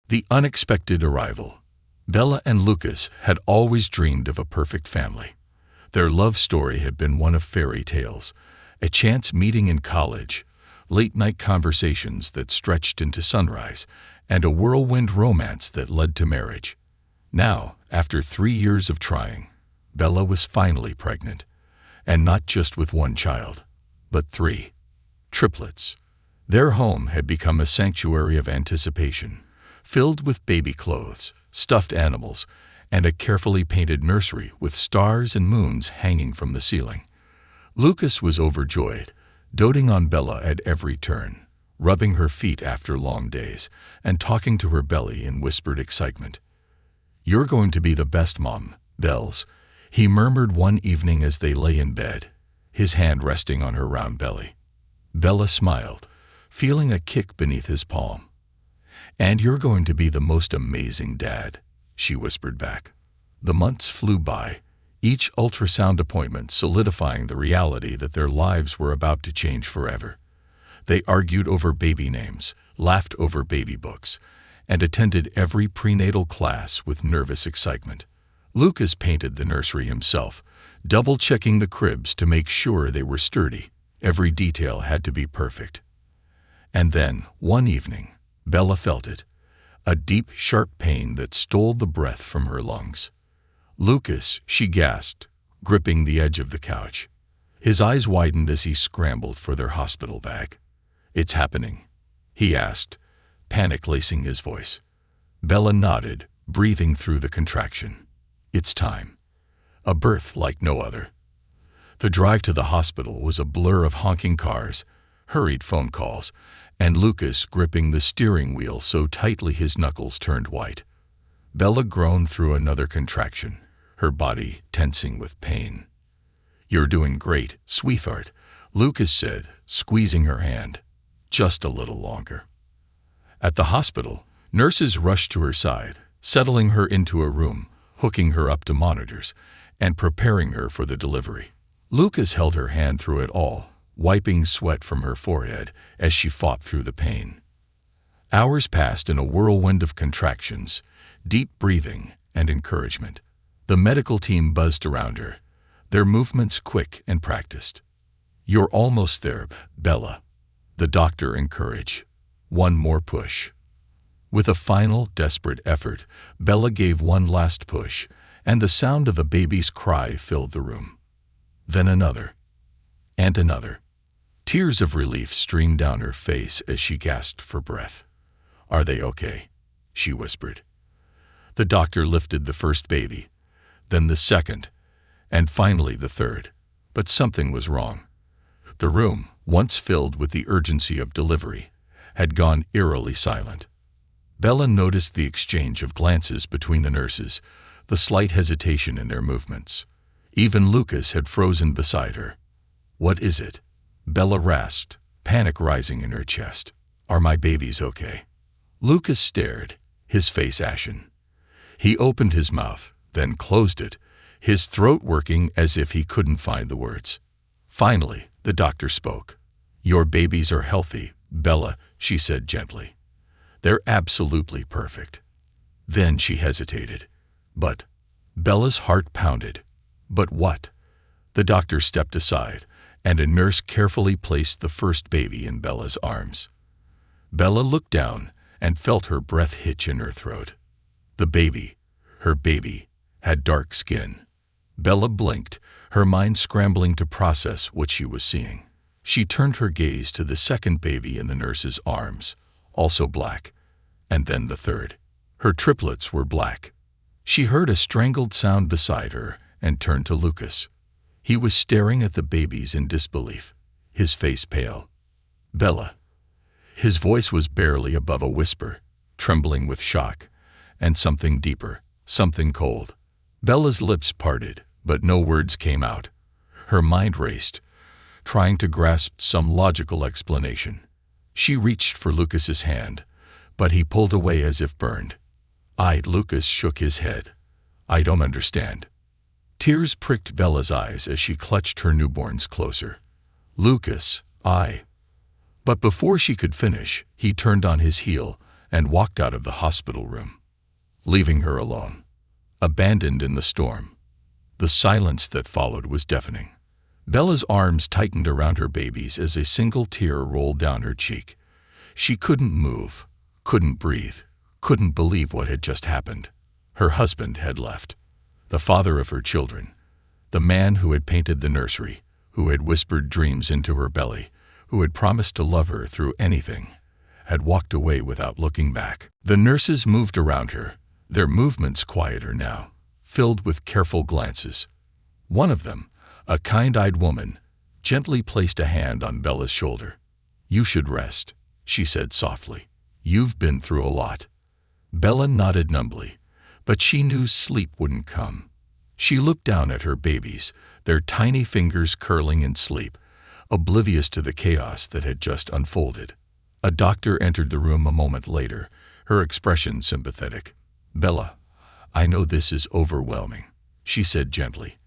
The unexpected arrival. Bella and Lucas had always dreamed of a perfect family. Their love story had been one of fairy tales, a chance meeting in college, late-night conversations that stretched into sunrise, and a whirlwind romance that led to marriage. Now, after 3 years of trying, Bella was finally pregnant, and not just with one child, but 3. Triplets. Their home had become a sanctuary of anticipation, filled with baby clothes, stuffed animals, and a carefully painted nursery with stars and moons hanging from the ceiling. Lucas was overjoyed, doting on Bella at every turn, rubbing her feet after long days, and talking to her belly in whispered excitement. "You're going to be the best mom, Bells," he murmured one evening as they lay in bed, his hand resting on her round belly. Bella smiled, feeling a kick beneath his palm. "And you're going to be the most amazing dad," she whispered back. The months flew by, each ultrasound appointment solidifying the reality that their lives were about to change forever. They argued over baby names, laughed over baby books, and attended every prenatal class with nervous excitement. Lucas painted the nursery himself, double-checking the cribs to make sure they were sturdy. Every detail had to be perfect. And then, one evening, Bella felt it, a deep, sharp pain that stole the breath from her lungs. "Lucas," she gasped, gripping the edge of the couch. His eyes widened as he scrambled for their hospital bag. "It's happening?" he asked, panic lacing his voice. Bella nodded, breathing through the contraction. "It's time." A birth like no other. The drive to the hospital was a blur of honking cars, hurried phone calls, and Lucas gripping the steering wheel so tightly his knuckles turned white. Bella groaned through another contraction, her body tensing with pain. "You're doing great, sweetheart," Lucas said, squeezing her hand. "Just a little longer." At the hospital, nurses rushed to her side, settling her into a room, hooking her up to monitors, and preparing her for the delivery. Lucas held her hand through it all, wiping sweat from her forehead as she fought through the pain. Hours passed in a whirlwind of contractions, deep breathing, and encouragement. The medical team buzzed around her, their movements quick and practiced. "You're almost there, Bella," the doctor encouraged. "One more push." With a final, desperate effort, Bella gave one last push, and the sound of a baby's cry filled the room. Then another, and another. Tears of relief streamed down her face as she gasped for breath. "Are they okay?" she whispered. The doctor lifted the first baby, then the second, and finally the third. But something was wrong. The room, once filled with the urgency of delivery, had gone eerily silent. Bella noticed the exchange of glances between the nurses, the slight hesitation in their movements. Even Lucas had frozen beside her. "What is it?" Bella rasped, panic rising in her chest. "Are my babies okay?" Lucas stared, his face ashen. He opened his mouth, then closed it, his throat working as if he couldn't find the words. Finally, the doctor spoke. "Your babies are healthy, Bella," she said gently. "They're absolutely perfect." Then she hesitated. "But..." Bella's heart pounded. "But what?" The doctor stepped aside, and a nurse carefully placed the first baby in Bella's arms. Bella looked down and felt her breath hitch in her throat. The baby, her baby, had dark skin. Bella blinked, her mind scrambling to process what she was seeing. She turned her gaze to the second baby in the nurse's arms, also black, and then the third. Her triplets were black. She heard a strangled sound beside her and turned to Lucas. He was staring at the babies in disbelief, his face pale. "Bella." His voice was barely above a whisper, trembling with shock, and something deeper, something cold. Bella's lips parted, but no words came out. Her mind raced, trying to grasp some logical explanation. She reached for Lucas's hand, but he pulled away as if burned. Lucas shook his head. "I don't understand." Tears pricked Bella's eyes as she clutched her newborns closer. "Lucas, I..." But before she could finish, he turned on his heel and walked out of the hospital room, leaving her alone, abandoned in the storm. The silence that followed was deafening. Bella's arms tightened around her babies as a single tear rolled down her cheek. She couldn't move, couldn't breathe, couldn't believe what had just happened. Her husband had left. The father of her children, the man who had painted the nursery, who had whispered dreams into her belly, who had promised to love her through anything, had walked away without looking back. The nurses moved around her, their movements quieter now, filled with careful glances. One of them, a kind-eyed woman, gently placed a hand on Bella's shoulder. "You should rest," she said softly. "You've been through a lot." Bella nodded numbly, but she knew sleep wouldn't come. She looked down at her babies, their tiny fingers curling in sleep, oblivious to the chaos that had just unfolded. A doctor entered the room a moment later, her expression sympathetic. "Bella, I know this is overwhelming," she said gently,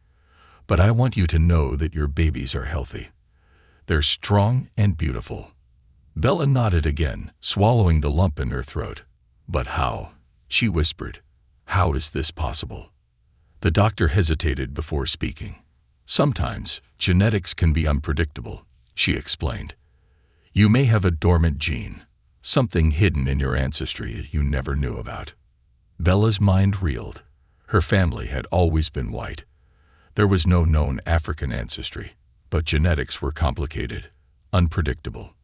"but I want you to know that your babies are healthy. They're strong and beautiful." Bella nodded again, swallowing the lump in her throat. "But how?" she whispered. "How is this possible?" The doctor hesitated before speaking. "Sometimes genetics can be unpredictable," she explained. "You may have a dormant gene, something hidden in your ancestry you never knew about." Bella's mind reeled. Her family had always been white. There was no known African ancestry, but genetics were complicated, unpredictable.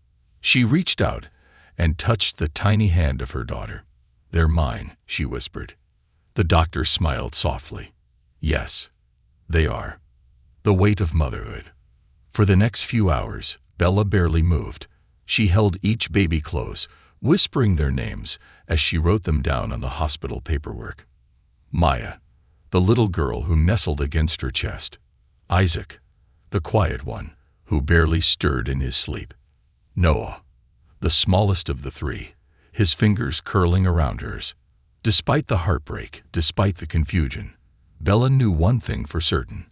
She reached out and touched the tiny hand of her daughter. "They're mine," she whispered. The doctor smiled softly. "Yes, they are." The weight of motherhood. For the next few hours, Bella barely moved. She held each baby close, whispering their names as she wrote them down on the hospital paperwork. Maya, the little girl who nestled against her chest. Isaac, the quiet one, who barely stirred in his sleep. Noah, the smallest of the three, his fingers curling around hers. Despite the heartbreak, despite the confusion, Bella knew one thing for certain.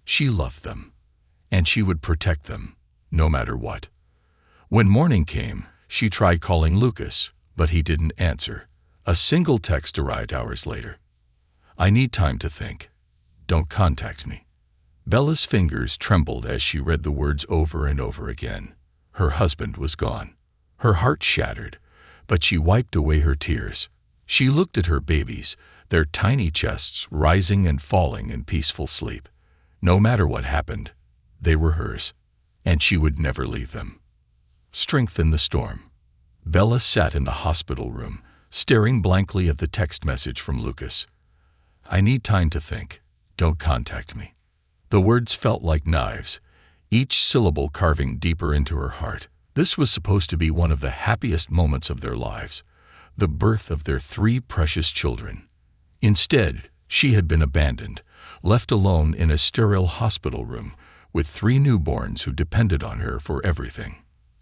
She loved them, and she would protect them, no matter what. When morning came, she tried calling Lucas, but he didn't answer. A single text arrived hours later. "I need time to think. Don't contact me." Bella's fingers trembled as she read the words over and over again. Her husband was gone. Her heart shattered, but she wiped away her tears. She looked at her babies, their tiny chests rising and falling in peaceful sleep. No matter what happened, they were hers, and she would never leave them. Strength in the storm. Bella sat in the hospital room, staring blankly at the text message from Lucas. "I need time to think. Don't contact me." The words felt like knives, each syllable carving deeper into her heart. This was supposed to be one of the happiest moments of their lives, the birth of their 3 precious children. Instead, she had been abandoned, left alone in a sterile hospital room with 3 newborns who depended on her for everything.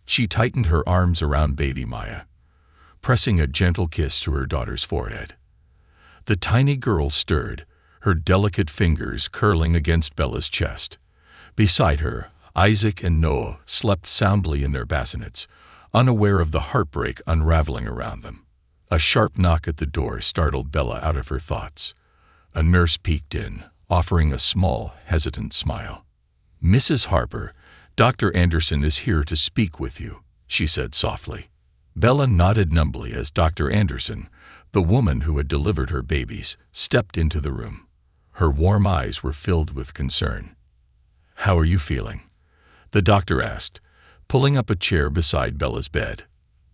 She tightened her arms around baby Maya, pressing a gentle kiss to her daughter's forehead. The tiny girl stirred, her delicate fingers curling against Bella's chest. Beside her, Isaac and Noah slept soundly in their bassinets, unaware of the heartbreak unraveling around them. A sharp knock at the door startled Bella out of her thoughts. A nurse peeked in, offering a small, hesitant smile. "Mrs. Harper, Dr. Anderson is here to speak with you," she said softly. Bella nodded numbly as Dr. Anderson, the woman who had delivered her babies, stepped into the room. Her warm eyes were filled with concern. "How are you feeling?" the doctor asked, pulling up a chair beside Bella's bed.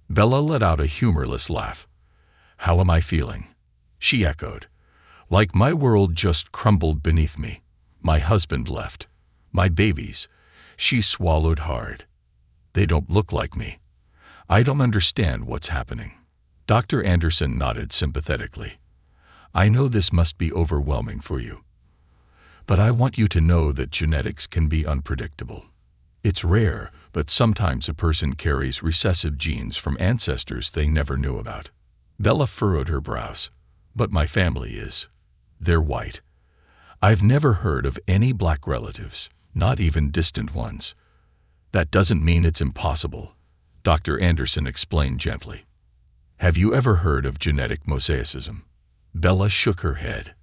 Bella let out a humorless laugh. "How am I feeling?" she echoed. "Like my world just crumbled beneath me. My husband left. My babies." She swallowed hard. "They don't look like me. I don't understand what's happening." Dr. Anderson nodded sympathetically. "I know this must be overwhelming for you, but I want you to know that genetics can be unpredictable. It's rare, but sometimes a person carries recessive genes from ancestors they never knew about." Bella furrowed her brows. "But my family is. They're white. I've never heard of any black relatives, not even distant ones." "That doesn't mean it's impossible," Dr. Anderson explained gently. Have you ever heard of genetic mosaicism? Bella shook her head.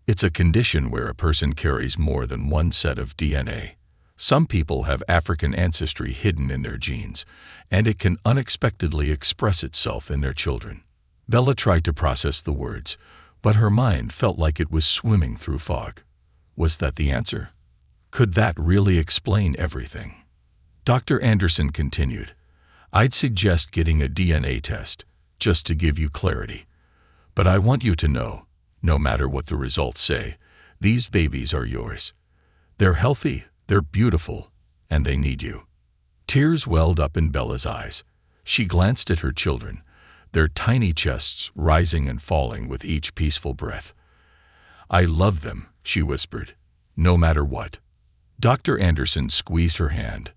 It's a condition where a person carries more than one set of DNA. Some people have African ancestry hidden in their genes, and it can unexpectedly express itself in their children. Bella tried to process the words, but her mind felt like it was swimming through fog. Was that the answer? Could that really explain everything? Dr. Anderson continued, I'd suggest getting a DNA test, just to give you clarity. But I want you to know, no matter what the results say, these babies are yours. They're healthy, they're beautiful, and they need you. Tears welled up in Bella's eyes. She glanced at her children, their tiny chests rising and falling with each peaceful breath. I love them, she whispered, no matter what. Dr. Anderson squeezed her hand.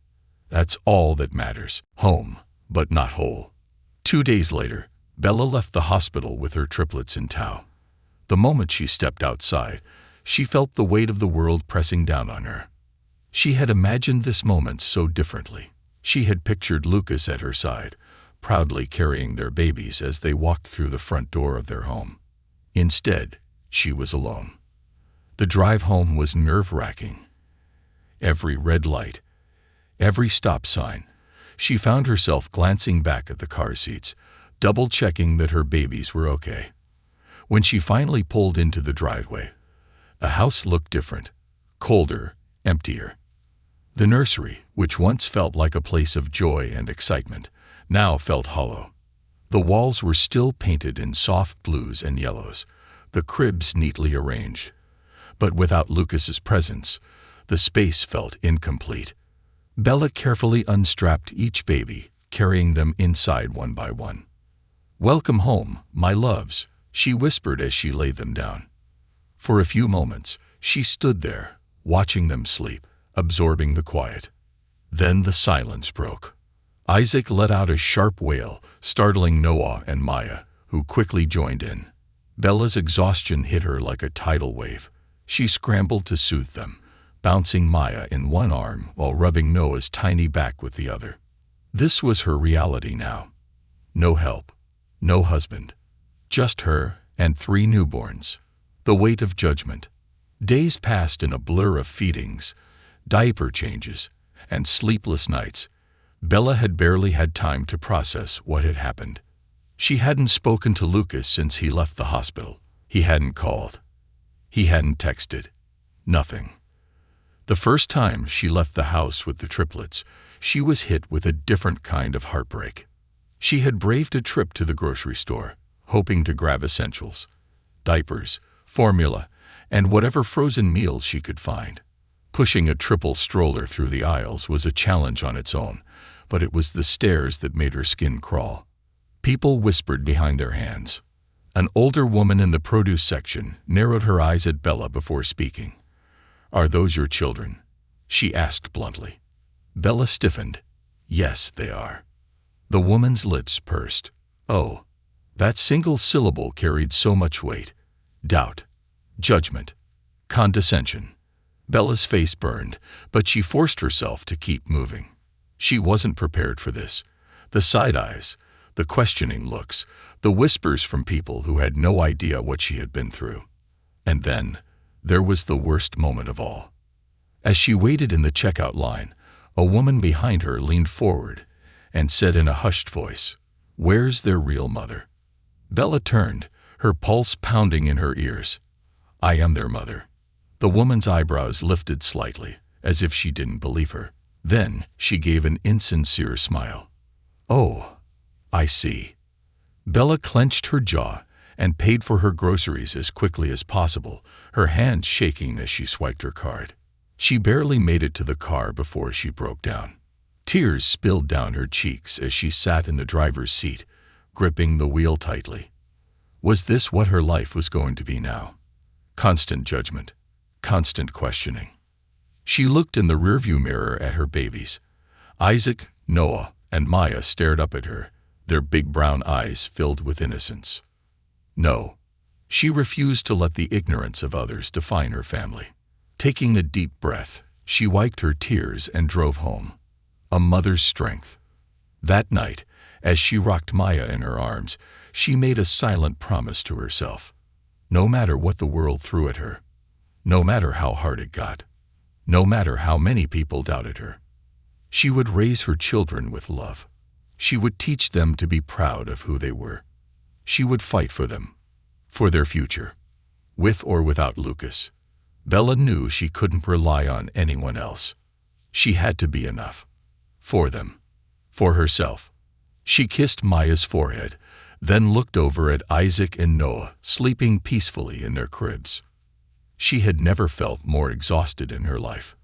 That's all that matters. Home, but not whole. 2 days later, Bella left the hospital with her triplets in tow. The moment she stepped outside, she felt the weight of the world pressing down on her. She had imagined this moment so differently. She had pictured Lucas at her side, proudly carrying their babies as they walked through the front door of their home. Instead, she was alone. The drive home was nerve-wracking. Every red light, every stop sign, she found herself glancing back at the car seats, double-checking that her babies were okay. When she finally pulled into the driveway, the house looked different, colder, emptier. The nursery, which once felt like a place of joy and excitement, now felt hollow. The walls were still painted in soft blues and yellows, the cribs neatly arranged. But without Lucas's presence, the space felt incomplete. Bella carefully unstrapped each baby, carrying them inside one by one. Welcome home, my loves, she whispered as she laid them down. For a few moments, she stood there, watching them sleep, absorbing the quiet. Then the silence broke. Isaac let out a sharp wail, startling Noah and Maya, who quickly joined in. Bella's exhaustion hit her like a tidal wave. She scrambled to soothe them, bouncing Maya in one arm while rubbing Noah's tiny back with the other. This was her reality now. No help, no husband, just her and 3 newborns. The weight of judgment. Days passed in a blur of feedings, diaper changes, and sleepless nights. Bella had barely had time to process what had happened. She hadn't spoken to Lucas since he left the hospital. He hadn't called. He hadn't texted. Nothing. The first time she left the house with the triplets, she was hit with a different kind of heartbreak. She had braved a trip to the grocery store, hoping to grab essentials, diapers, formula, and whatever frozen meals she could find. Pushing a triple stroller through the aisles was a challenge on its own, but it was the stairs that made her skin crawl. People whispered behind their hands. An older woman in the produce section narrowed her eyes at Bella before speaking. Are those your children? She asked bluntly. Bella stiffened. Yes, they are. The woman's lips pursed. Oh. That single syllable carried so much weight. Doubt. Judgment. Condescension. Bella's face burned, but she forced herself to keep moving. She wasn't prepared for this. The side eyes, the questioning looks, the whispers from people who had no idea what she had been through. And then, there was the worst moment of all. As she waited in the checkout line, a woman behind her leaned forward and said in a hushed voice, "Where's their real mother?" Bella turned, her pulse pounding in her ears. "I am their mother." The woman's eyebrows lifted slightly, as if she didn't believe her. Then she gave an insincere smile. "Oh, I see." Bella clenched her jaw and paid for her groceries as quickly as possible, her hands shaking as she swiped her card. She barely made it to the car before she broke down. Tears spilled down her cheeks as she sat in the driver's seat, gripping the wheel tightly. Was this what her life was going to be now? Constant judgment, constant questioning. She looked in the rearview mirror at her babies. Isaac, Noah, and Maya stared up at her, their big brown eyes filled with innocence. No, she refused to let the ignorance of others define her family. Taking a deep breath, she wiped her tears and drove home. A mother's strength. That night, As she rocked Maya in her arms, she made a silent promise to herself. No matter what the world threw at her, no matter how hard it got, no matter how many people doubted her, she would raise her children with love. She would teach them to be proud of who they were. She would fight for them, for their future. With or without Lucas, Bella knew she couldn't rely on anyone else. She had to be enough. For them. For herself. She kissed Maya's forehead, then looked over at Isaac and Noah sleeping peacefully in their cribs. She had never felt more exhausted in her life.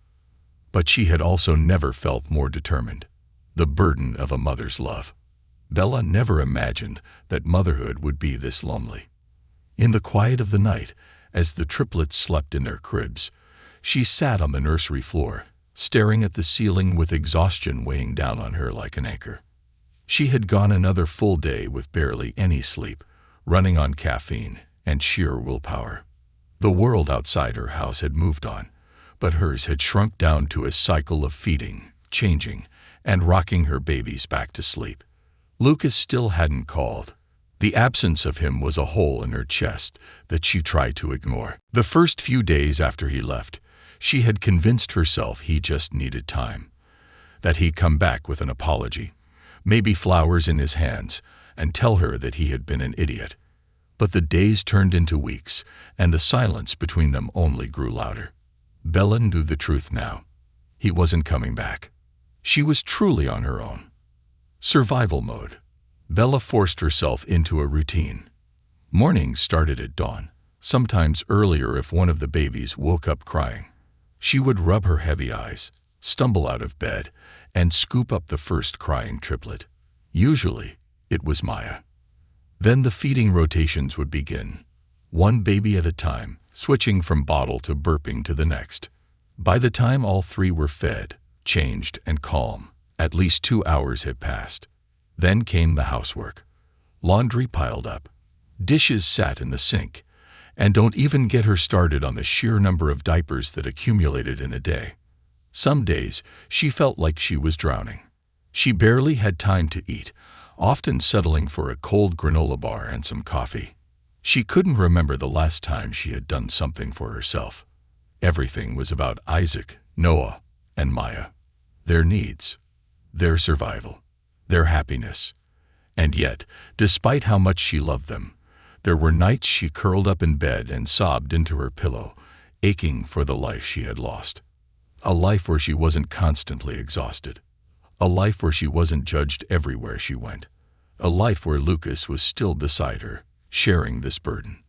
But she had also never felt more determined. The burden of a mother's love. Bella never imagined that motherhood would be this lonely. In the quiet of the night, as the triplets slept in their cribs, she sat on the nursery floor, staring at the ceiling with exhaustion weighing down on her like an anchor. She had gone another full day with barely any sleep, running on caffeine and sheer willpower. The world outside her house had moved on, but hers had shrunk down to a cycle of feeding, changing, and rocking her babies back to sleep. Lucas still hadn't called. The absence of him was a hole in her chest that she tried to ignore. The first few days after he left, she had convinced herself he just needed time, that he'd come back with an apology, maybe flowers in his hands, and tell her that he had been an idiot. But the days turned into weeks, and the silence between them only grew louder. Bella knew the truth now. He wasn't coming back. She was truly on her own. Survival mode. Bella forced herself into a routine. Mornings started at dawn, sometimes earlier if one of the babies woke up crying. She would rub her heavy eyes, stumble out of bed, and scoop up the first crying triplet. Usually, it was Maya. Then the feeding rotations would begin, one baby at a time, switching from bottle to burping to the next. By the time all three were fed, changed, and calm, at least 2 hours had passed. Then came the housework. Laundry piled up. Dishes sat in the sink. And don't even get her started on the sheer number of diapers that accumulated in a day. Some days, she felt like she was drowning. She barely had time to eat, often settling for a cold granola bar and some coffee. She couldn't remember the last time she had done something for herself. Everything was about Isaac, Noah, and Maya. Their needs, their survival, their happiness. And yet, despite how much she loved them, there were nights she curled up in bed and sobbed into her pillow, aching for the life she had lost. A life where she wasn't constantly exhausted. A life where she wasn't judged everywhere she went. A life where Lucas was still beside her, sharing this burden.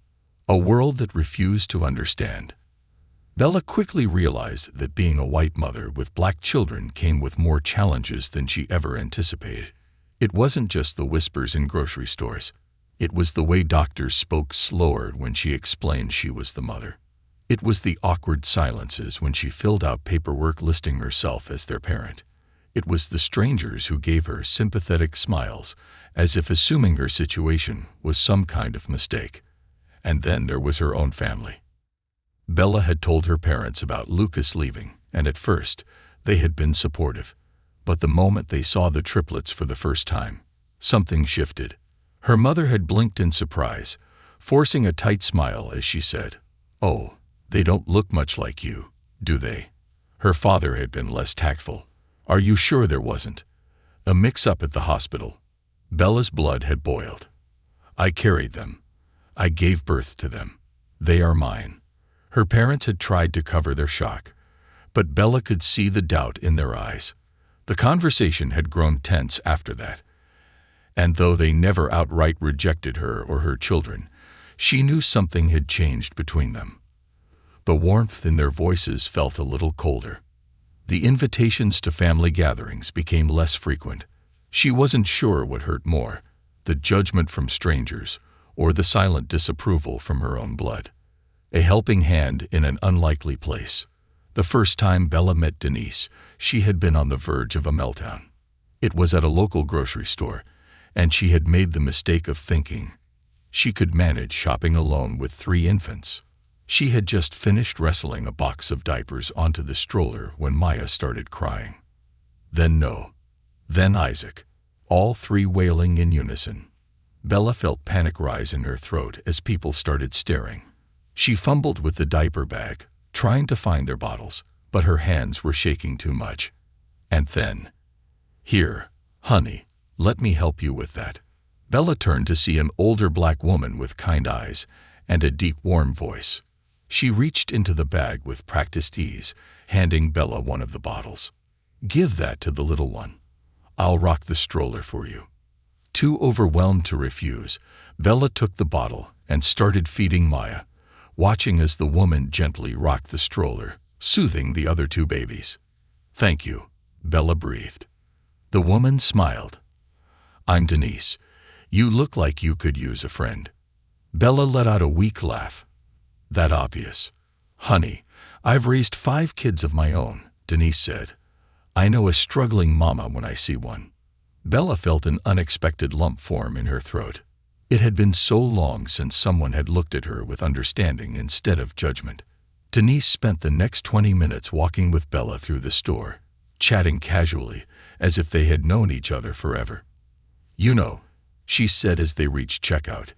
A world that refused to understand. Bella quickly realized that being a white mother with black children came with more challenges than she ever anticipated. It wasn't just the whispers in grocery stores. It was the way doctors spoke slower when she explained she was the mother. It was the awkward silences when she filled out paperwork listing herself as their parent. It was the strangers who gave her sympathetic smiles, as if assuming her situation was some kind of mistake. And then there was her own family. Bella had told her parents about Lucas leaving, and at first, they had been supportive. But the moment they saw the triplets for the first time, something shifted. Her mother had blinked in surprise, forcing a tight smile as she said, "Oh, they don't look much like you, do they?" Her father had been less tactful. "Are you sure there wasn't a mix-up at the hospital?" Bella's blood had boiled. "I carried them. I gave birth to them. They are mine." Her parents had tried to cover their shock, but Bella could see the doubt in their eyes. The conversation had grown tense after that. And though they never outright rejected her or her children, she knew something had changed between them. The warmth in their voices felt a little colder. The invitations to family gatherings became less frequent. She wasn't sure what hurt more, the judgment from strangers or the silent disapproval from her own blood. A helping hand in an unlikely place. The first time Bella met Denise, she had been on the verge of a meltdown. It was at a local grocery store, and she had made the mistake of thinking she could manage shopping alone with 3 infants. She had just finished wrestling a box of diapers onto the stroller when Maya started crying. Then Noah. Then Isaac. all three wailing in unison. Bella felt panic rise in her throat as people started staring. She fumbled with the diaper bag, trying to find their bottles, but her hands were shaking too much. And then, "Here, honey, let me help you with that." Bella turned to see an older black woman with kind eyes and a deep, warm voice. She reached into the bag with practiced ease, handing Bella one of the bottles. "Give that to the little one. I'll rock the stroller for you." Too overwhelmed to refuse, Bella took the bottle and started feeding Maya, watching as the woman gently rocked the stroller, soothing the other two babies. "Thank you," Bella breathed. The woman smiled. "I'm Denise. You look like you could use a friend." Bella let out a weak laugh. "That obvious. Honey, I've raised 5 kids of my own," Denise said. "I know a struggling mama when I see one." Bella felt an unexpected lump form in her throat. It had been so long since someone had looked at her with understanding instead of judgment. Denise spent the next 20 minutes walking with Bella through the store, chatting casually, as if they had known each other forever. "You know," she said as they reached checkout,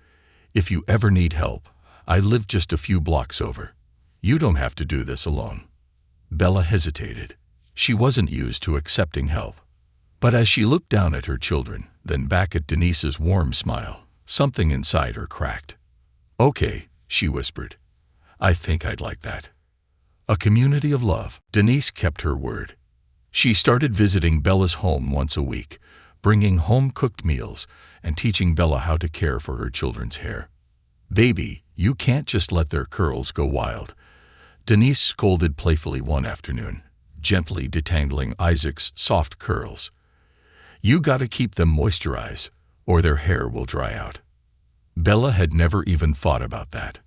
"if you ever need help, I live just a few blocks over. You don't have to do this alone." Bella hesitated. She wasn't used to accepting help. But as she looked down at her children, then back at Denise's warm smile, something inside her cracked. "Okay," she whispered. "I think I'd like that." A community of love. Denise kept her word. She started visiting Bella's home once a week, bringing home-cooked meals and teaching Bella how to care for her children's hair. "Baby, you can't just let their curls go wild," Denise scolded playfully one afternoon, gently detangling Isaac's soft curls. "You gotta keep them moisturized, or their hair will dry out." Bella had never even thought about that.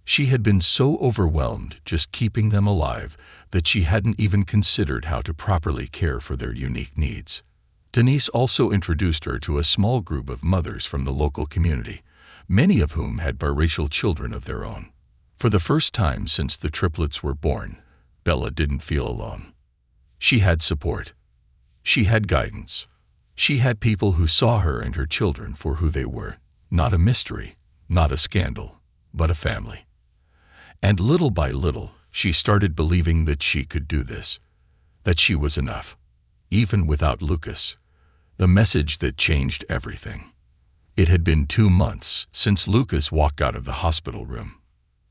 She had been so overwhelmed just keeping them alive that she hadn't even considered how to properly care for their unique needs. Denise also introduced her to a small group of mothers from the local community, many of whom had biracial children of their own. For the first time since the triplets were born, Bella didn't feel alone. She had support. She had guidance. She had people who saw her and her children for who they were, not a mystery, not a scandal, but a family. And little by little, she started believing that she could do this, that she was enough, even without Lucas. The message that changed everything. It had been 2 months since Lucas walked out of the hospital room.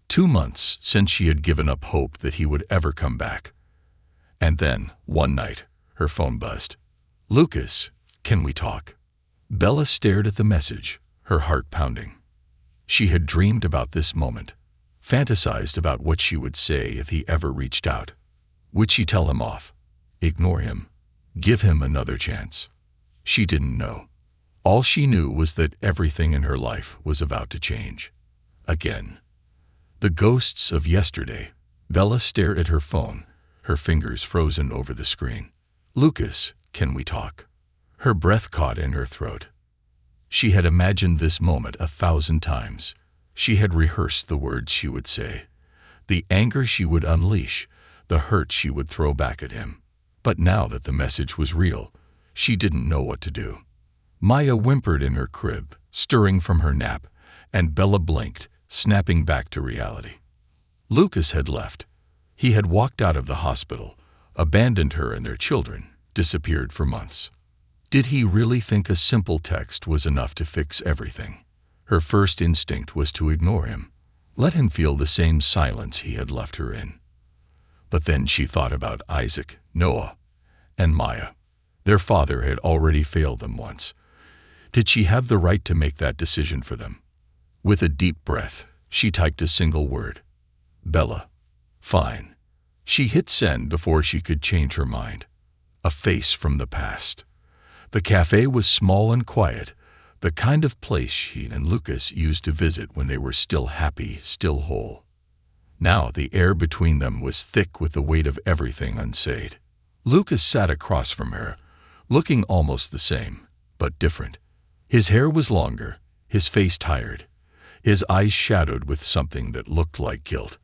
2 months since she had given up hope that he would ever come back. And then, one night, her phone buzzed. "Lucas, can we talk?" Bella stared at the message, her heart pounding. She had dreamed about this moment, fantasized about what she would say if he ever reached out. Would she tell him off? Ignore him? Give him another chance? She didn't know. All she knew was that everything in her life was about to change. Again. The ghosts of yesterday. Bella stared at her phone, her fingers frozen over the screen. "Lucas, can we talk?" Her breath caught in her throat. She had imagined this moment 1,000 times. She had rehearsed the words she would say, the anger she would unleash, the hurt she would throw back at him. But now that the message was real, she didn't know what to do. Maya whimpered in her crib, stirring from her nap, and Bella blinked, snapping back to reality. Lucas had left. He had walked out of the hospital, abandoned her and their children, disappeared for months. Did he really think a simple text was enough to fix everything? Her first instinct was to ignore him, let him feel the same silence he had left her in. But then she thought about Isaac, Noah, and Maya. Their father had already failed them once. Did she have the right to make that decision for them? With a deep breath, she typed a single word. Bella. Fine. She hit send before she could change her mind. A face from the past. The cafe was small and quiet, the kind of place she and Lucas used to visit when they were still happy, still whole. Now the air between them was thick with the weight of everything unsaid. Lucas sat across from her, looking almost the same, but different. His hair was longer, his face tired, his eyes shadowed with something that looked like guilt.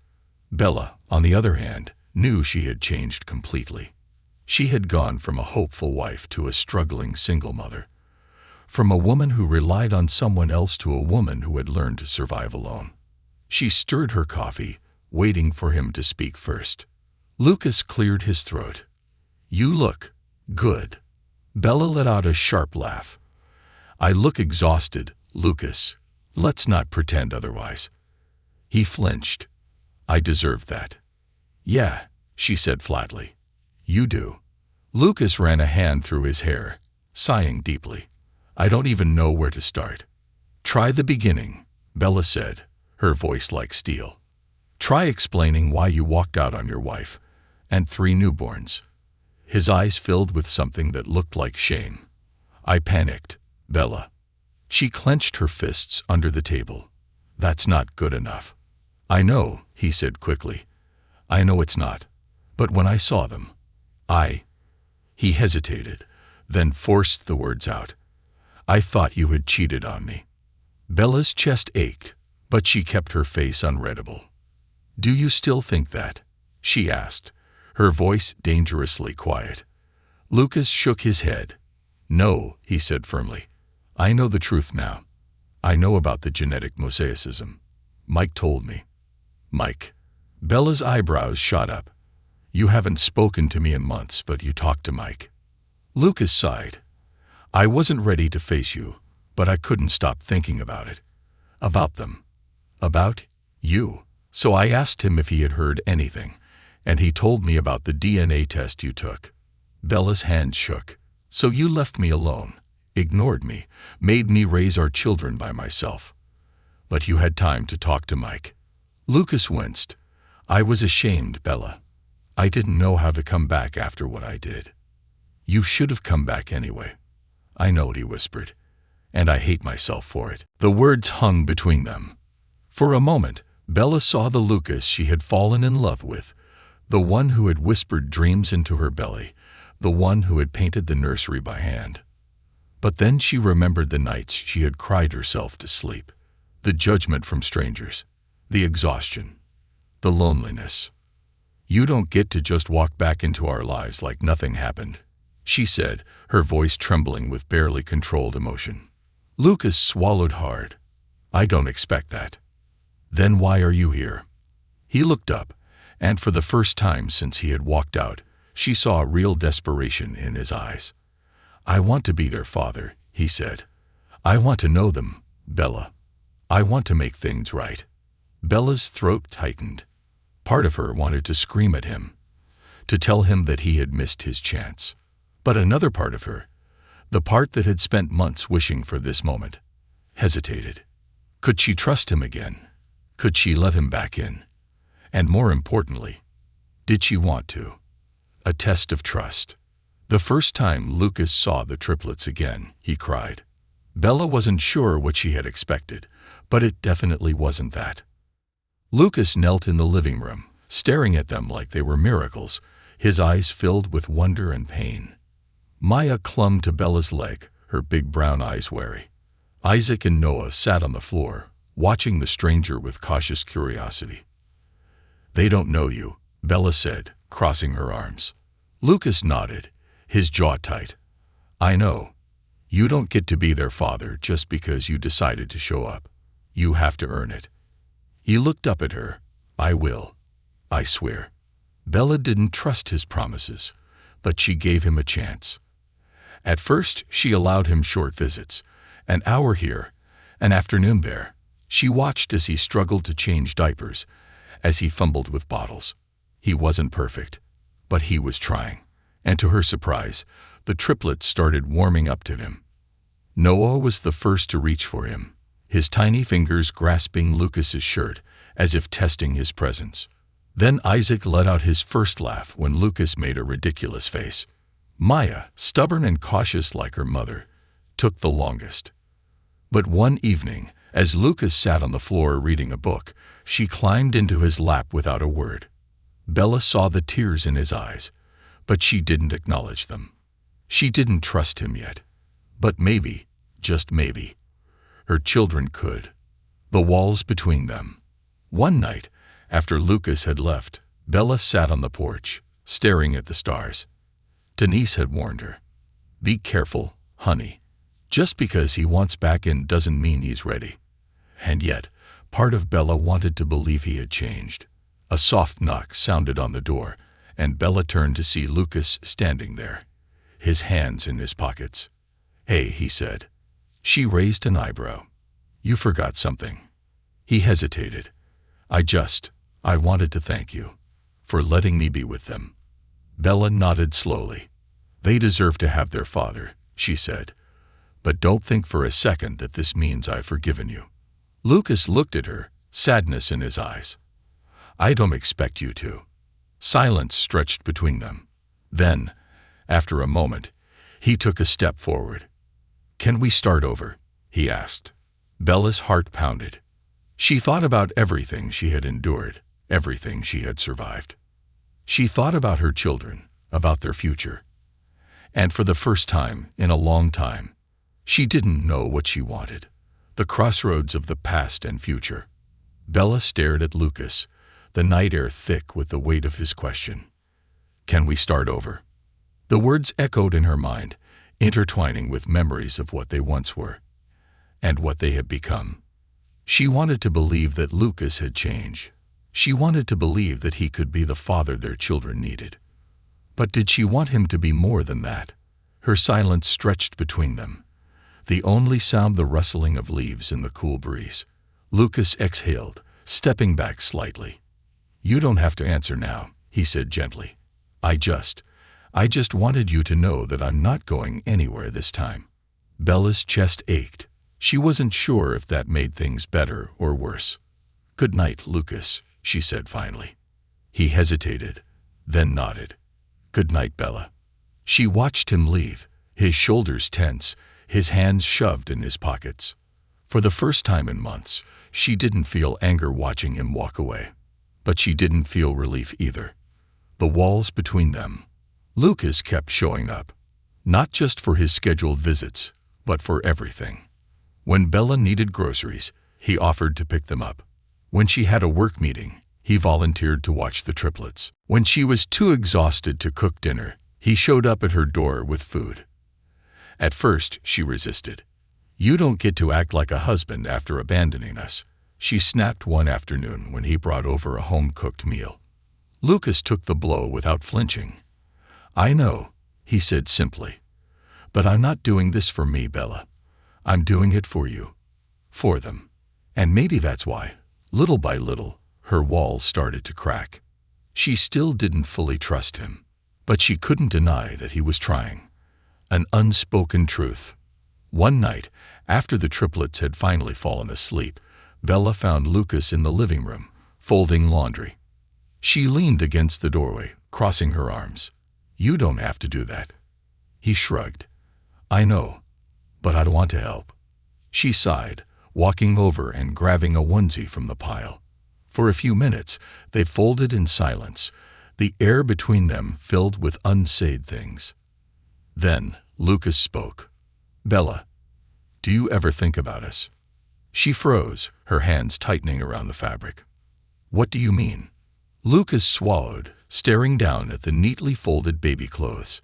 Bella, on the other hand, knew she had changed completely. She had gone from a hopeful wife to a struggling single mother. From a woman who relied on someone else to a woman who had learned to survive alone. She stirred her coffee, waiting for him to speak first. Lucas cleared his throat. "You look good." Bella let out a sharp laugh. "I look exhausted, Lucas. Let's not pretend otherwise." He flinched. "I deserve that." "Yeah," she said flatly. "You do." Lucas ran a hand through his hair, sighing deeply. "I don't even know where to start." "Try the beginning," Bella said, her voice like steel. "Try explaining why you walked out on your wife and 3 newborns." His eyes filled with something that looked like shame. "I panicked, Bella." She clenched her fists under the table. "That's not good enough." "I know," he said quickly. "I know it's not. But when I saw them, He hesitated, then forced the words out. "I thought you had cheated on me." Bella's chest ached, but she kept her face unreadable. "Do you still think that?" she asked, her voice dangerously quiet. Lucas shook his head. "No," he said firmly. "I know the truth now. I know about the genetic mosaicism. Mike told me." "Mike?" Bella's eyebrows shot up. "You haven't spoken to me in months, but you talked to Mike." Lucas sighed. "I wasn't ready to face you, but I couldn't stop thinking about it. About them. About you. So I asked him if he had heard anything, and he told me about the DNA test you took." Bella's hand shook. "So you left me alone, ignored me, made me raise our children by myself. But you had time to talk to Mike." Lucas winced. "I was ashamed, Bella. I didn't know how to come back after what I did." "You should have come back anyway." "I know," he whispered, "and I hate myself for it." The words hung between them. For a moment, Bella saw the Lucas she had fallen in love with, the one who had whispered dreams into her belly, the one who had painted the nursery by hand. But then she remembered the nights she had cried herself to sleep, the judgment from strangers, the exhaustion, the loneliness. "You don't get to just walk back into our lives like nothing happened," she said, her voice trembling with barely controlled emotion. Lucas swallowed hard. "I don't expect that." "Then why are you here?" He looked up, and for the first time since he had walked out, she saw real desperation in his eyes. "I want to be their father," he said. "I want to know them, Bella. I want to make things right." Bella's throat tightened. Part of her wanted to scream at him, to tell him that he had missed his chance. But another part of her, the part that had spent months wishing for this moment, hesitated. Could she trust him again? Could she let him back in? And more importantly, did she want to? A test of trust. The first time Lucas saw the triplets again, he cried. Bella wasn't sure what she had expected, but it definitely wasn't that. Lucas knelt in the living room, staring at them like they were miracles, his eyes filled with wonder and pain. Maya clung to Bella's leg, her big brown eyes wary. Isaac and Noah sat on the floor, watching the stranger with cautious curiosity. "They don't know you," Bella said, crossing her arms. Lucas nodded, his jaw tight. "I know. You don't get to be their father just because you decided to show up. You have to earn it." He looked up at her. "I will. I swear." Bella didn't trust his promises, but she gave him a chance. At first, she allowed him short visits, an hour here, an afternoon there. She watched as he struggled to change diapers, as he fumbled with bottles. He wasn't perfect, but he was trying, and to her surprise, the triplets started warming up to him. Noah was the first to reach for him, his tiny fingers grasping Lucas's shirt as if testing his presence. Then Isaac let out his first laugh when Lucas made a ridiculous face. Maya, stubborn and cautious like her mother, took the longest. But one evening, as Lucas sat on the floor reading a book, she climbed into his lap without a word. Bella saw the tears in his eyes, but she didn't acknowledge them. She didn't trust him yet. But maybe, just maybe, her children could. The walls between them. One night, after Lucas had left, Bella sat on the porch, staring at the stars. Denise had warned her. "Be careful, honey. Just because he wants back in doesn't mean he's ready. And yet, part of Bella wanted to believe he had changed. A soft knock sounded on the door, and Bella turned to see Lucas standing there, his hands in his pockets. "Hey," he said. She raised an eyebrow. "You forgot something." He hesitated. I wanted to thank you for letting me be with them." Bella nodded slowly. "They deserve to have their father," she said. "But don't think for a second that this means I've forgiven you." Lucas looked at her, sadness in his eyes. "I don't expect you to." Silence stretched between them. Then, after a moment, he took a step forward. "Can we start over?" he asked. Bella's heart pounded. She thought about everything she had endured, everything she had survived. She thought about her children, about their future. And for the first time in a long time, she didn't know what she wanted. The crossroads of the past and future. Bella stared at Lucas, the night air thick with the weight of his question. "Can we start over?" The words echoed in her mind, intertwining with memories of what they once were, and what they had become. She wanted to believe that Lucas had changed. She wanted to believe that he could be the father their children needed. But did she want him to be more than that? Her silence stretched between them, the only sound the rustling of leaves in the cool breeze. Lucas exhaled, stepping back slightly. "You don't have to answer now," he said gently. I just wanted you to know that I'm not going anywhere this time." Bella's chest ached. She wasn't sure if that made things better or worse. "Good night, Lucas," she said finally. He hesitated, then nodded. "Good night, Bella." She watched him leave, his shoulders tense, his hands shoved in his pockets. For the first time in months, she didn't feel anger watching him walk away. But she didn't feel relief either. The walls between them. Lucas kept showing up, not just for his scheduled visits, but for everything. When Bella needed groceries, he offered to pick them up. When she had a work meeting, he volunteered to watch the triplets. When she was too exhausted to cook dinner, he showed up at her door with food. At first, she resisted. "You don't get to act like a husband after abandoning us," she snapped one afternoon when he brought over a home-cooked meal. Lucas took the blow without flinching. "I know," he said simply. "But I'm not doing this for me, Bella. I'm doing it for you. For them." And maybe that's why, little by little, her walls started to crack. She still didn't fully trust him, but she couldn't deny that he was trying. An unspoken truth. One night, after the triplets had finally fallen asleep, Bella found Lucas in the living room, folding laundry. She leaned against the doorway, crossing her arms. "You don't have to do that." He shrugged. "I know, but I'd want to help." She sighed, walking over and grabbing a onesie from the pile. For a few minutes, they folded in silence, the air between them filled with unsaid things. Then Lucas spoke. "Bella, do you ever think about us?" She froze, her hands tightening around the fabric. "What do you mean?" Lucas swallowed, staring down at the neatly folded baby clothes.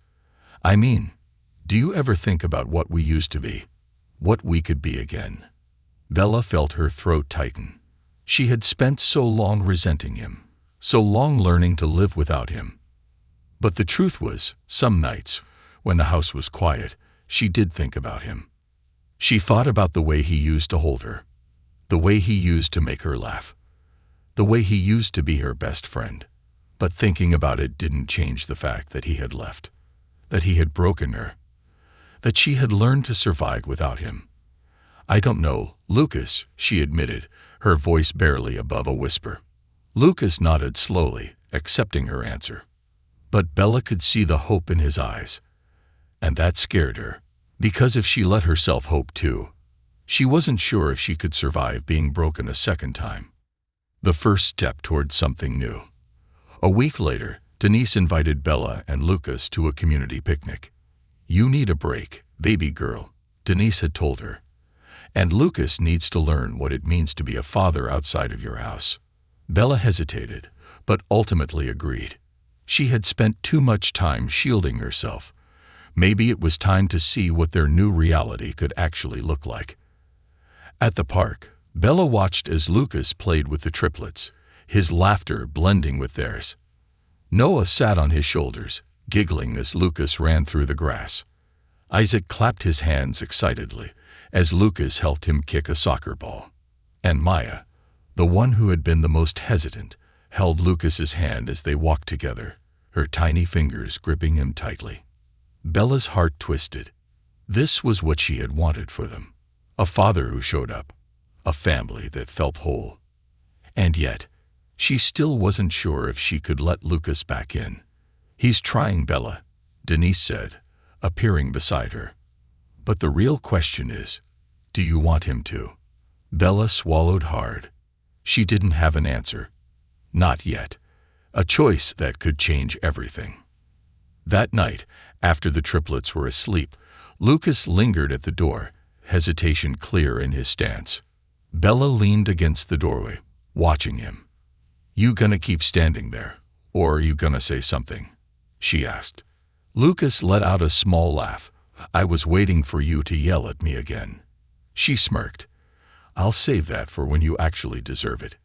"I mean, do you ever think about what we used to be? What we could be again?" Bella felt her throat tighten. She had spent so long resenting him, so long learning to live without him. But the truth was, some nights, when the house was quiet, she did think about him. She thought about the way he used to hold her, the way he used to make her laugh, the way he used to be her best friend. But thinking about it didn't change the fact that he had left, that he had broken her, that she had learned to survive without him. "I don't know, Lucas," she admitted, her voice barely above a whisper. Lucas nodded slowly, accepting her answer. But Bella could see the hope in his eyes, and that scared her, because if she let herself hope too, she wasn't sure if she could survive being broken a second time. The first step toward something new. A week later, Denise invited Bella and Lucas to a community picnic. "You need a break, baby girl," Denise had told her. "And Lucas needs to learn what it means to be a father outside of your house." Bella hesitated, but ultimately agreed. She had spent too much time shielding herself, Maybe it was time to see what their new reality could actually look like. At the park, Bella watched as Lucas played with the triplets, his laughter blending with theirs. Noah sat on his shoulders, giggling as Lucas ran through the grass. Isaac clapped his hands excitedly as Lucas helped him kick a soccer ball. And Maya, the one who had been the most hesitant, held Lucas's hand as they walked together, her tiny fingers gripping him tightly. Bella's heart twisted. This was what she had wanted for them. A father who showed up. A family that felt whole. And yet, she still wasn't sure if she could let Lucas back in. "He's trying, Bella," Denise said, appearing beside her. "But the real question is, do you want him to?" Bella swallowed hard. She didn't have an answer. Not yet. A choice that could change everything. That night, after the triplets were asleep, Lucas lingered at the door, hesitation clear in his stance. Bella leaned against the doorway, watching him. "You gonna keep standing there, or are you gonna say something?" she asked. Lucas let out a small laugh. "I was waiting for you to yell at me again." She smirked. "I'll save that for when you actually deserve it."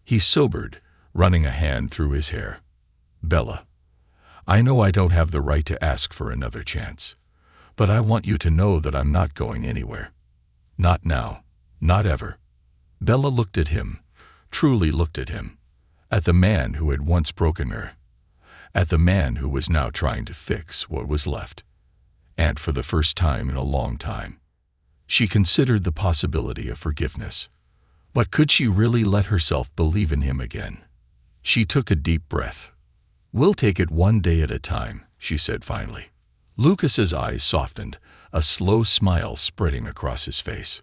He sobered, running a hand through his hair. "Bella, I know I don't have the right to ask for another chance, but I want you to know that I'm not going anywhere. Not now. Not ever." Bella looked at him, truly looked at him, at the man who had once broken her, at the man who was now trying to fix what was left. And for the first time in a long time, she considered the possibility of forgiveness. But could she really let herself believe in him again? She took a deep breath. "We'll take it one day at a time," she said finally. Lucas's eyes softened, a slow smile spreading across his face.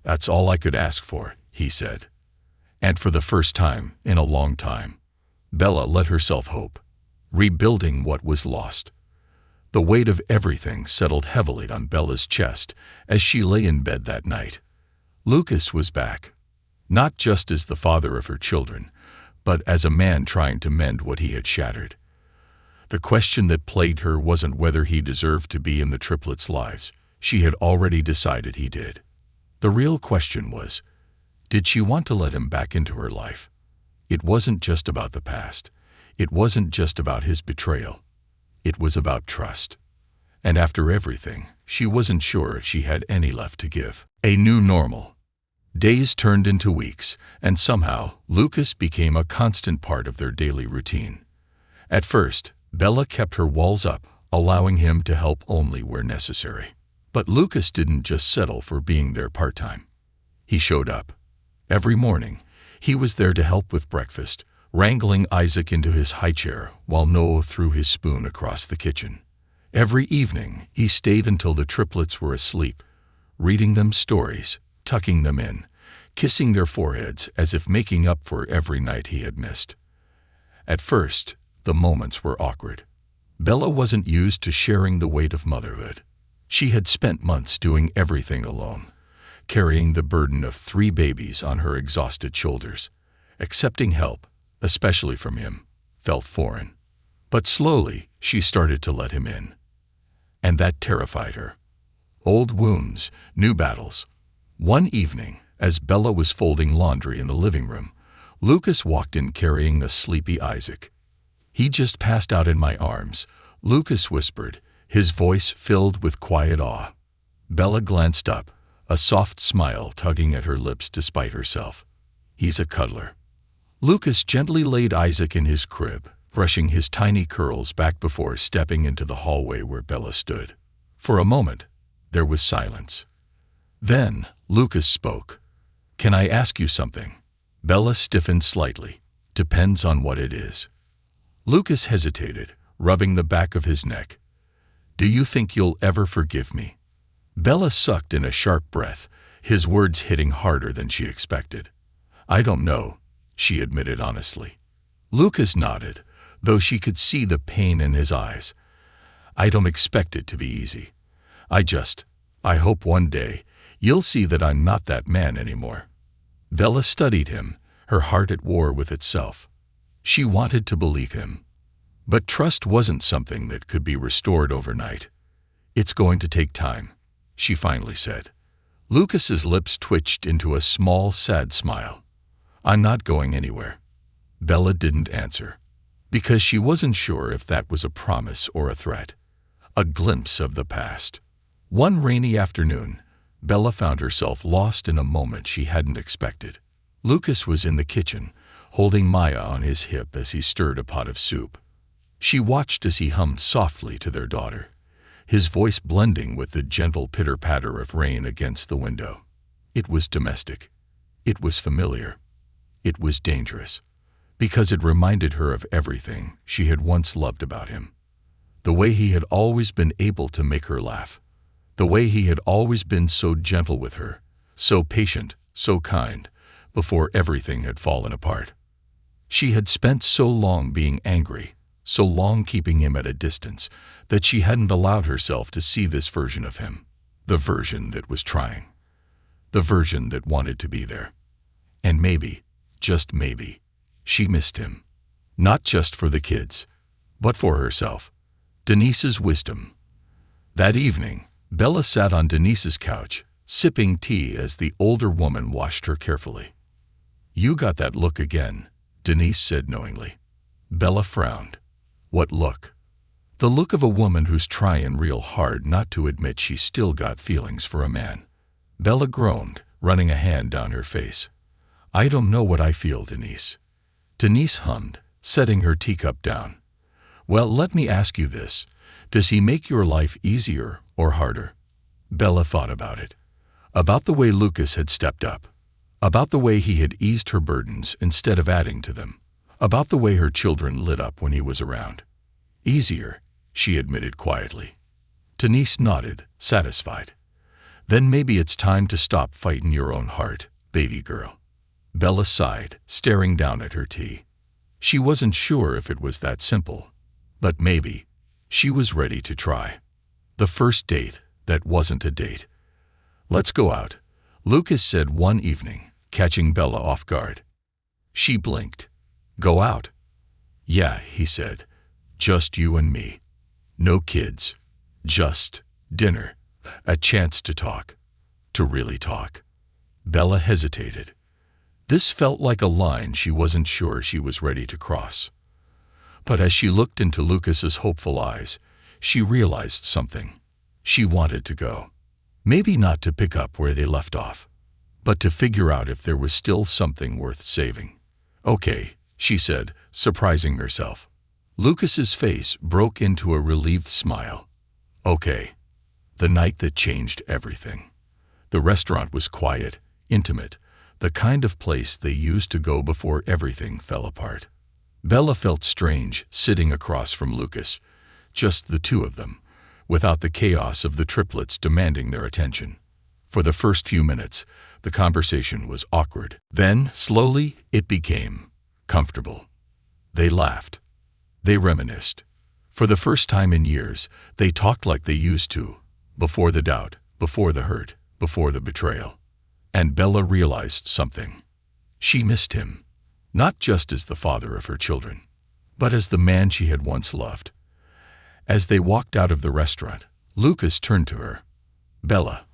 "That's all I could ask for," he said. And for the first time in a long time, Bella let herself hope, rebuilding what was lost. The weight of everything settled heavily on Bella's chest as she lay in bed that night. Lucas was back, not just as the father of her children, but as a man trying to mend what he had shattered. The question that plagued her wasn't whether he deserved to be in the triplets' lives. She had already decided he did. The real question was, did she want to let him back into her life? It wasn't just about the past. It wasn't just about his betrayal. It was about trust. And after everything, she wasn't sure if she had any left to give. A new normal. Days turned into weeks, and somehow Lucas became a constant part of their daily routine. At first, Bella kept her walls up, allowing him to help only where necessary. But Lucas didn't just settle for being there part-time. He showed up. Every morning, he was there to help with breakfast, wrangling Isaac into his high chair while Noah threw his spoon across the kitchen. Every evening, he stayed until the triplets were asleep, reading them stories, tucking them in, kissing their foreheads as if making up for every night he had missed. At first, the moments were awkward. Bella wasn't used to sharing the weight of motherhood. She had spent months doing everything alone, carrying the burden of 3 babies on her exhausted shoulders. Accepting help, especially from him, felt foreign. But slowly, she started to let him in. And that terrified her. Old wounds, new battles. One evening, as Bella was folding laundry in the living room, Lucas walked in carrying a sleepy Isaac. "He just passed out in my arms," Lucas whispered, his voice filled with quiet awe. Bella glanced up, a soft smile tugging at her lips despite herself. "He's a cuddler." Lucas gently laid Isaac in his crib, brushing his tiny curls back before stepping into the hallway where Bella stood. For a moment, there was silence. Then, Lucas spoke. "Can I ask you something?" Bella stiffened slightly. "Depends on what it is." Lucas hesitated, rubbing the back of his neck. "Do you think you'll ever forgive me?" Bella sucked in a sharp breath, his words hitting harder than she expected. "I don't know," she admitted honestly. Lucas nodded, though she could see the pain in his eyes. "I don't expect it to be easy. I hope one day you'll see that I'm not that man anymore." Bella studied him, her heart at war with itself. She wanted to believe him. But trust wasn't something that could be restored overnight. "It's going to take time," she finally said. Lucas's lips twitched into a small, sad smile. "I'm not going anywhere." Bella didn't answer, because she wasn't sure if that was a promise or a threat. A glimpse of the past. One rainy afternoon, Bella found herself lost in a moment she hadn't expected. Lucas was in the kitchen, holding Maya on his hip as he stirred a pot of soup. She watched as he hummed softly to their daughter, his voice blending with the gentle pitter-patter of rain against the window. It was domestic. It was familiar. It was dangerous, because it reminded her of everything she had once loved about him. The way he had always been able to make her laugh. The way he had always been so gentle with her, so patient, so kind, before everything had fallen apart. She had spent so long being angry, so long keeping him at a distance, that she hadn't allowed herself to see this version of him. The version that was trying. The version that wanted to be there. And maybe, just maybe, she missed him. Not just for the kids, but for herself. Denise's wisdom. That evening, Bella sat on Denise's couch, sipping tea as the older woman washed her carefully. "You got that look again," Denise said knowingly. Bella frowned. What look? The look of a woman who's trying real hard not to admit she's still got feelings for a man. Bella groaned, running a hand down her face. "I don't know what I feel, Denise." Denise hummed, setting her teacup down. "Well, let me ask you this. Does he make your life easier or harder?" Bella thought about it. About the way Lucas had stepped up. About the way he had eased her burdens instead of adding to them. About the way her children lit up when he was around. "Easier," she admitted quietly. Denise nodded, satisfied. "Then maybe it's time to stop fighting your own heart, baby girl." Bella sighed, staring down at her tea. She wasn't sure if it was that simple, but maybe. She was ready to try. The first date that wasn't a date. "Let's go out," Lucas said one evening, catching Bella off guard. She blinked. "Go out?" "Yeah," he said. "Just you and me. No kids. Just dinner. A chance to talk. To really talk." Bella hesitated. This felt like a line she wasn't sure she was ready to cross. But as she looked into Lucas's hopeful eyes, she realized something. She wanted to go. Maybe not to pick up where they left off, but to figure out if there was still something worth saving. "Okay," she said, surprising herself. Lucas's face broke into a relieved smile. "Okay." The night that changed everything. The restaurant was quiet, intimate, the kind of place they used to go before everything fell apart. Bella felt strange sitting across from Lucas, just the two of them, without the chaos of the triplets demanding their attention. For the first few minutes, the conversation was awkward. Then, slowly, it became comfortable. They laughed. They reminisced. For the first time in years, they talked like they used to, before the doubt, before the hurt, before the betrayal. And Bella realized something. She missed him, not just as the father of her children, but as the man she had once loved. As they walked out of the restaurant, Lucas turned to her. "Bella,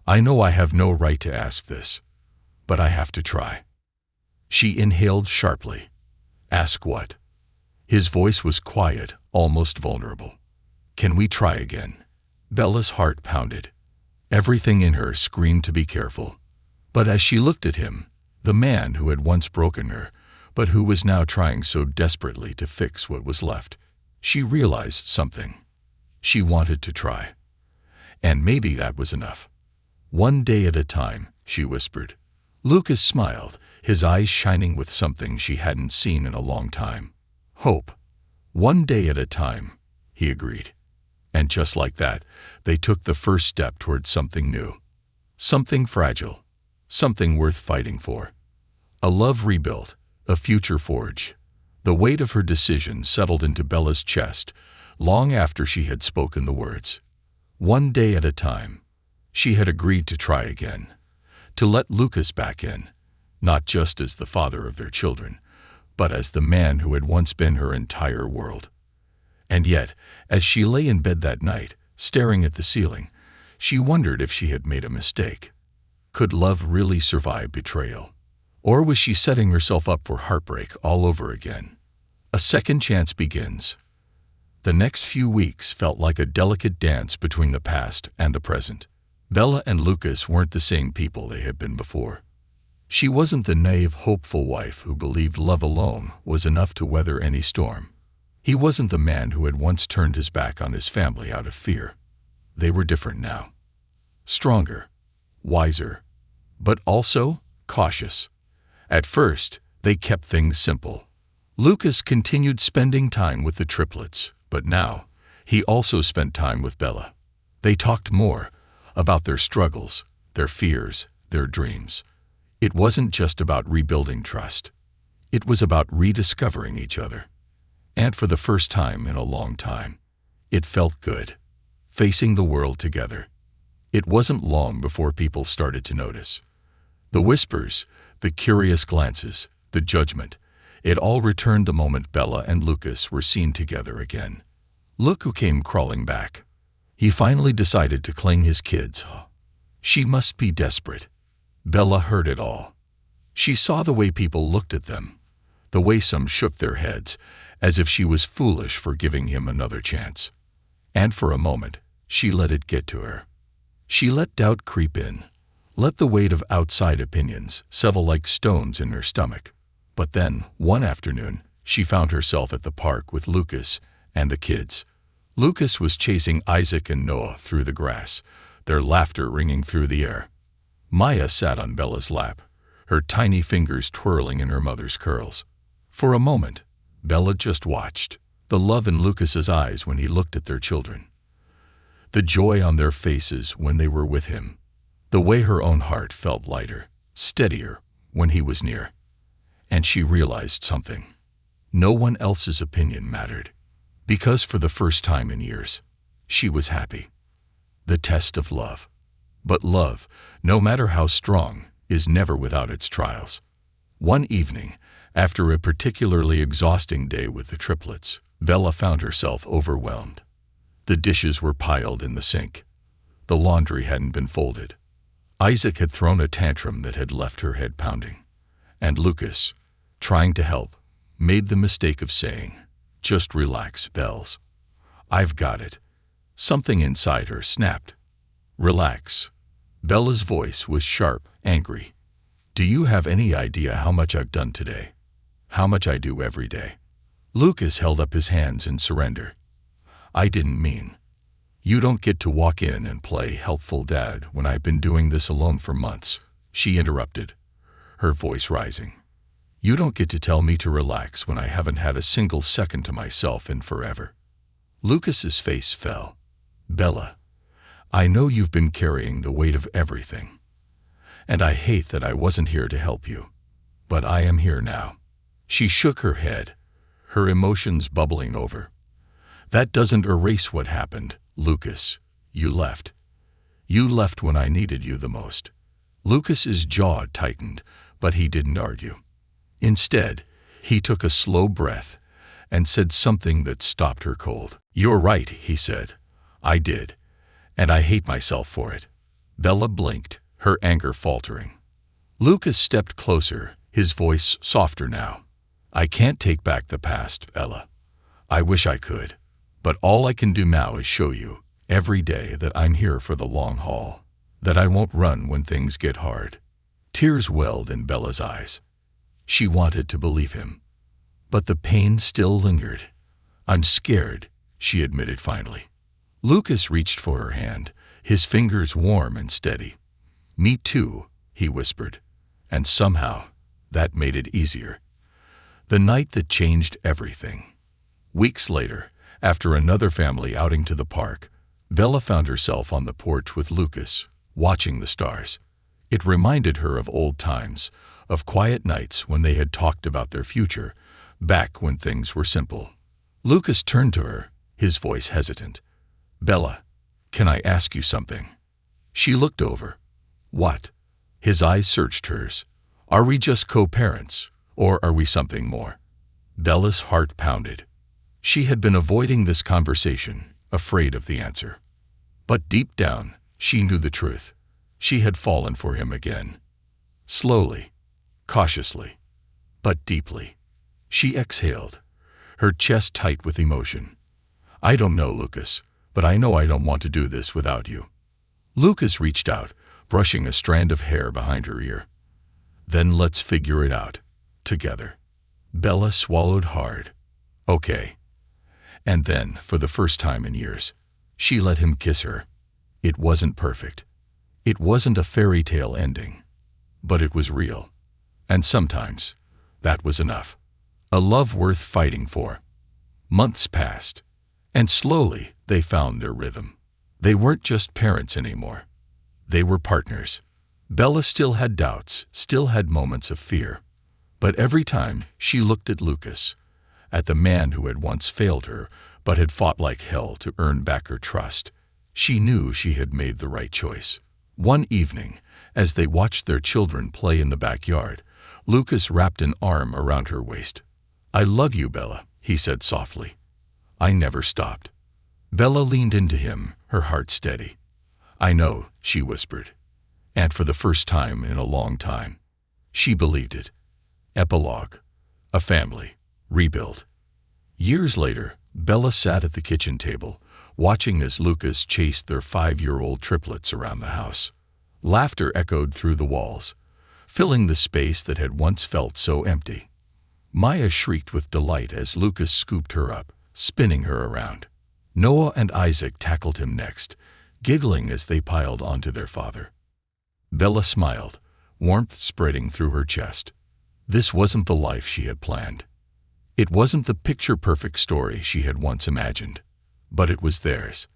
I know I have no right to ask this, but I have to try." She inhaled sharply. "Ask what?" His voice was quiet, almost vulnerable. "Can we try again?" Bella's heart pounded. Everything in her screamed to be careful. But as she looked at him, the man who had once broken her, but who was now trying so desperately to fix what was left, she realized something. She wanted to try. And maybe that was enough. "One day at a time," she whispered. Lucas smiled, his eyes shining with something she hadn't seen in a long time. "Hope. One day at a time," he agreed. And just like that, they took the first step toward something new. Something fragile. Something worth fighting for. A love rebuilt, a future forged. The weight of her decision settled into Bella's chest long after she had spoken the words. One day at a time. She had agreed to try again. To let Lucas back in, not just as the father of their children, but as the man who had once been her entire world. And yet, as she lay in bed that night, Staring at the ceiling, she wondered if she had made a mistake. Could love really survive betrayal? Or was she setting herself up for heartbreak all over again? A second chance begins. The next few weeks felt like a delicate dance between the past and the present. Bella and Lucas weren't the same people they had been before. She wasn't the naive, hopeful wife who believed love alone was enough to weather any storm. He wasn't the man who had once turned his back on his family out of fear. They were different now. Stronger, wiser, but also cautious. At first, they kept things simple. Lucas continued spending time with the triplets, but now, he also spent time with Bella. They talked more about their struggles, their fears, their dreams. It wasn't just about rebuilding trust. It was about rediscovering each other. And for the first time in a long time, it felt good, facing the world together. It wasn't long before people started to notice. The whispers, the curious glances, the judgment, it all returned the moment Bella and Lucas were seen together again. Look who came crawling back. He finally decided to claim his kids. She must be desperate. Bella heard it all. She saw the way people looked at them, the way some shook their heads, as if she was foolish for giving him another chance. And for a moment, she let it get to her. She let doubt creep in, let the weight of outside opinions settle like stones in her stomach. But then, one afternoon, she found herself at the park with Lucas and the kids. Lucas was chasing Isaac and Noah through the grass, their laughter ringing through the air. Maya sat on Bella's lap, her tiny fingers twirling in her mother's curls. For a moment, Bella just watched, the love in Lucas's eyes when he looked at their children, the joy on their faces when they were with him, the way her own heart felt lighter, steadier when he was near. And she realized something. No one else's opinion mattered, because for the first time in years, she was happy. The test of love. But love, no matter how strong, is never without its trials. One evening, after a particularly exhausting day with the triplets, Bella found herself overwhelmed. The dishes were piled in the sink. The laundry hadn't been folded. Isaac had thrown a tantrum that had left her head pounding. And Lucas, trying to help, made the mistake of saying, "Just relax, Bells. I've got it." Something inside her snapped. "Relax." Bella's voice was sharp, angry. "Do you have any idea how much I've done today? How much I do every day?" Lucas held up his hands in surrender. "I didn't mean. You don't get to walk in and play helpful dad when I've been doing this alone for months," she interrupted, her voice rising. "You don't get to tell me to relax when I haven't had a single second to myself in forever." Lucas's face fell. "Bella, I know you've been carrying the weight of everything. And I hate that I wasn't here to help you. But I am here now." She shook her head, her emotions bubbling over. "That doesn't erase what happened, Lucas. You left. You left when I needed you the most." Lucas's jaw tightened, but he didn't argue. Instead, he took a slow breath and said something that stopped her cold. "You're right," he said. "I did. And I hate myself for it." Bella blinked, her anger faltering. Lucas stepped closer, his voice softer now. "I can't take back the past, Bella. I wish I could. But all I can do now is show you, every day, that I'm here for the long haul, that I won't run when things get hard." Tears welled in Bella's eyes. She wanted to believe him. But the pain still lingered. "I'm scared," she admitted finally. Lucas reached for her hand, his fingers warm and steady. "Me too," he whispered. And somehow, that made it easier. The night that changed everything. Weeks later, after another family outing to the park, Bella found herself on the porch with Lucas, watching the stars. It reminded her of old times, of quiet nights when they had talked about their future, back when things were simple. Lucas turned to her, his voice hesitant. "Bella, can I ask you something?" She looked over. "What?" His eyes searched hers. "Are we just co-parents, or are we something more?" Bella's heart pounded. She had been avoiding this conversation, afraid of the answer. But deep down, she knew the truth. She had fallen for him again. Slowly, cautiously, but deeply. She exhaled, her chest tight with emotion. "I don't know, Lucas, but I know I don't want to do this without you." Lucas reached out, brushing a strand of hair behind her ear. "Then let's figure it out. Together." Bella swallowed hard. "Okay." And then, for the first time in years, she let him kiss her. It wasn't perfect. It wasn't a fairy tale ending. But it was real. And sometimes, that was enough. A love worth fighting for. Months passed, and slowly they found their rhythm. They weren't just parents anymore. They were partners. Bella still had doubts, still had moments of fear. But every time she looked at Lucas, at the man who had once failed her but had fought like hell to earn back her trust, she knew she had made the right choice. One evening, as they watched their children play in the backyard, Lucas wrapped an arm around her waist. "I love you, Bella," he said softly. "I never stopped." Bella leaned into him, her heart steady. "I know," she whispered. And for the first time in a long time, she believed it. Epilogue. A family. Rebuilt. Years later, Bella sat at the kitchen table, watching as Lucas chased their 5-year-old triplets around the house. Laughter echoed through the walls, filling the space that had once felt so empty. Maya shrieked with delight as Lucas scooped her up, spinning her around. Noah and Isaac tackled him next, giggling as they piled onto their father. Bella smiled, warmth spreading through her chest. This wasn't the life she had planned. It wasn't the picture-perfect story she had once imagined, but it was theirs,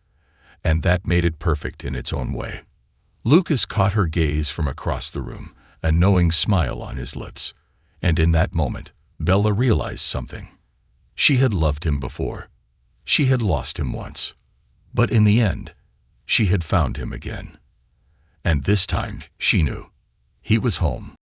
and that made it perfect in its own way. Lucas caught her gaze from across the room, a knowing smile on his lips, and in that moment, Bella realized something. She had loved him before. She had lost him once. But in the end, she had found him again. And this time, she knew. He was home.